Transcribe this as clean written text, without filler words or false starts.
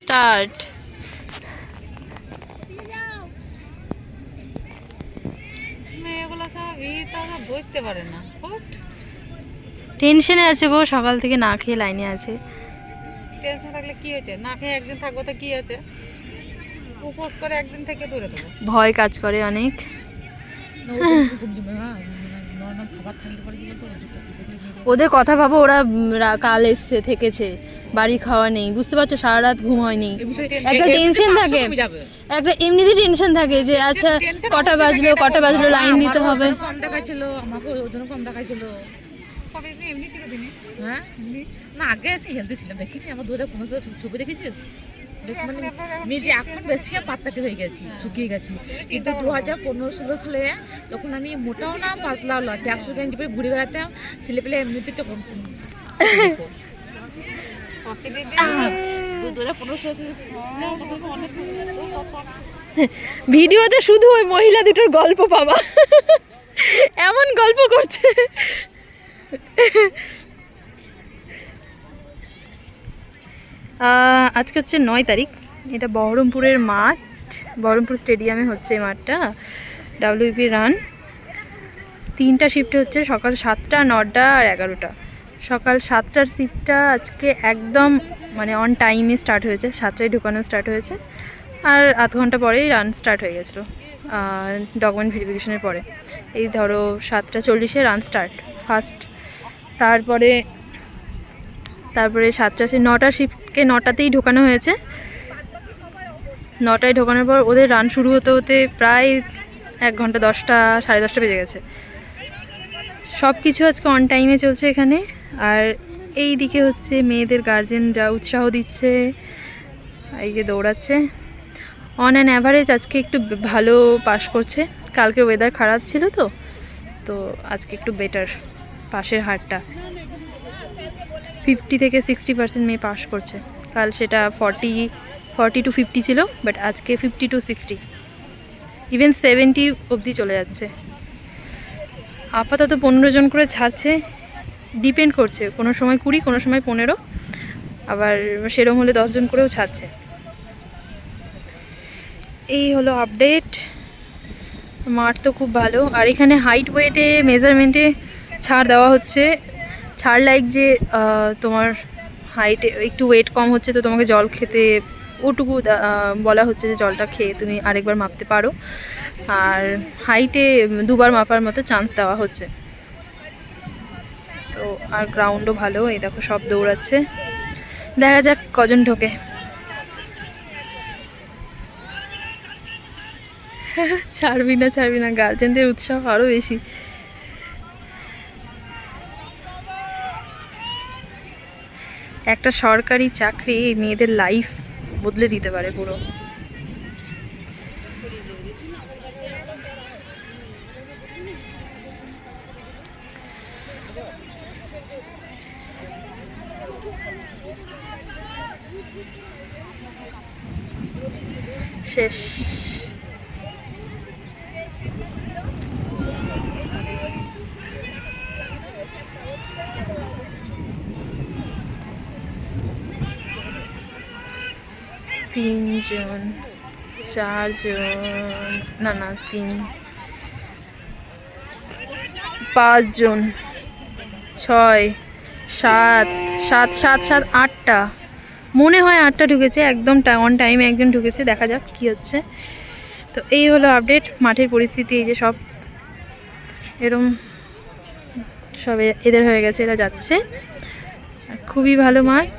Start. মেয়েগুলো সব বুঝতে পারে না, টেনশনে আছে গো, সকাল থেকে না খেয়ে লাইনে আছে। টেনশন থাকলে কি হয়েছে? না খেয়ে একদিন থাকবো তো কি আছে? উপোস করে একদিন থেকে দূরে দেবো। ভয় কাজ করে অনেক। ওদের কথা ভাবো, ওরা কাল এসছে থেকেছে, বাড়ি খাওয়া নেই, বুঝতে পারছো, সারা রাত ঘুম হয়নি। একটা টেনশন থাকে, একটা এমনিতেই টেনশন থাকে যে আচ্ছা কটা বাজলো লাইন দিতে হবে। কম দেখাচ্ছিল আমাকে, ওজন কম দেখাচ্ছিল। এমনি ছিল দিনে, হ্যাঁ না, আগে এসে হেলদি ছিলাম, দেখিনি আমার 2015 ছবি দেখেছিস? মেয়েটি এখন বেশি পাতলাটি হয়ে গেছি, শুকিয়ে গেছি। কিন্তু 2015-16 সালে তখন আমি মোটাও না পাতলাও না, ট্যাক্সি গেঞ্জি পরে ঘুরে বেড়াতাম, ছেলে পেলে এমনিতে চোখ। ভিডিওতে শুধু ওই মহিলা দুটোর গল্প পাবা, এমন গল্প করছে। আজকে হচ্ছে 9 তারিখ, এটা বহরমপুরের মাঠ, বহরমপুর স্টেডিয়ামে হচ্ছে এই মাঠটা, WP রান। 3টা শিফটে হচ্ছে, সকাল 7টা, 9টা আর 11টা। সকাল 7টার শিফটটা আজকে একদম মানে অন টাইমে স্টার্ট হয়েছে, 7টায় ঢুকানো স্টার্ট হয়েছে, আর আধ ঘন্টা পরেই রান স্টার্ট হয়ে গেছিলো ডকুমেন্ট ভেরিফিকেশনের পরে। এই ধরো 7টা 40-এ রান স্টার্ট ফার্স্ট। তারপরে 7টা 9টার শিফটকে 9টাতেই ঢোকানো হয়েছে। 9টায় ঢোকানোর পর ওদের রান শুরু হতে হতে প্রায় 1 ঘন্টা, 10টা 10:30 বেজে গেছে। সব কিছু আজকে অন টাইমে চলছে এখানে। আর এই দিকে হচ্ছে মেয়েদের গার্জেনরা উৎসাহ দিচ্ছে, এই যে দৌড়াচ্ছে। অন অ্যান অ্যাভারেজ আজকে একটু ভালো পাস করছে, কালকের ওয়েদার খারাপ ছিল তো আজকে একটু বেটার পাশের হারটা। 50 থেকে 60% মেয়ে পাস করছে, কাল সেটা 40 to 50 ছিল, বাট আজকে 50 to 60, ইভেন 70 অবধি চলে যাচ্ছে। আপাতত 15 জন করে ছাড়ছে, ডিপেন্ড করছে, কোনো সময় 20, কোনো সময় 15, আবার সেরকম হলে 10 জন করেও ছাড়ছে। এই হলো আপডেট। মাঠ তো খুব ভালো, আর এখানে হাইট ওয়েটে মেজারমেন্টে ছাড় দেওয়া হচ্ছে। ছাড় লাইক যে তোমার হাইটে একটু ওয়েট কম হচ্ছে তো তোমাকে জল খেতে, ওটুকু বলা হচ্ছে যে জলটা খেয়ে তুমি আরেকবার মাপতে পারো, আর হাইটে 2বার মাপার মতো চান্স দেওয়া হচ্ছে। তো আর গ্রাউন্ডও ভালো, এই দেখো সব দৌড়াচ্ছে, দেখা যাক কজন ঢোকে। ছাড়বি না, গার্জেনদের উৎসাহ আরও বেশি। একটা সরকারি চাকরি মেয়েদের লাইফ বদলে দিতে পারে পুরো। শেষ। তিনজন, 4জন, না 5 জন, 6, 7, 8টা, মনে হয় 8টা ঢুকেছে, একদম অন টাইমে একজন ঢুকেছে, দেখা যাক কি হচ্ছে। তো এই হলো আপডেট, মাঠের পরিস্থিতি এই যে সব এরম সব এদের হয়ে গেছে, এরা যাচ্ছে, খুবই ভালো মাঠ।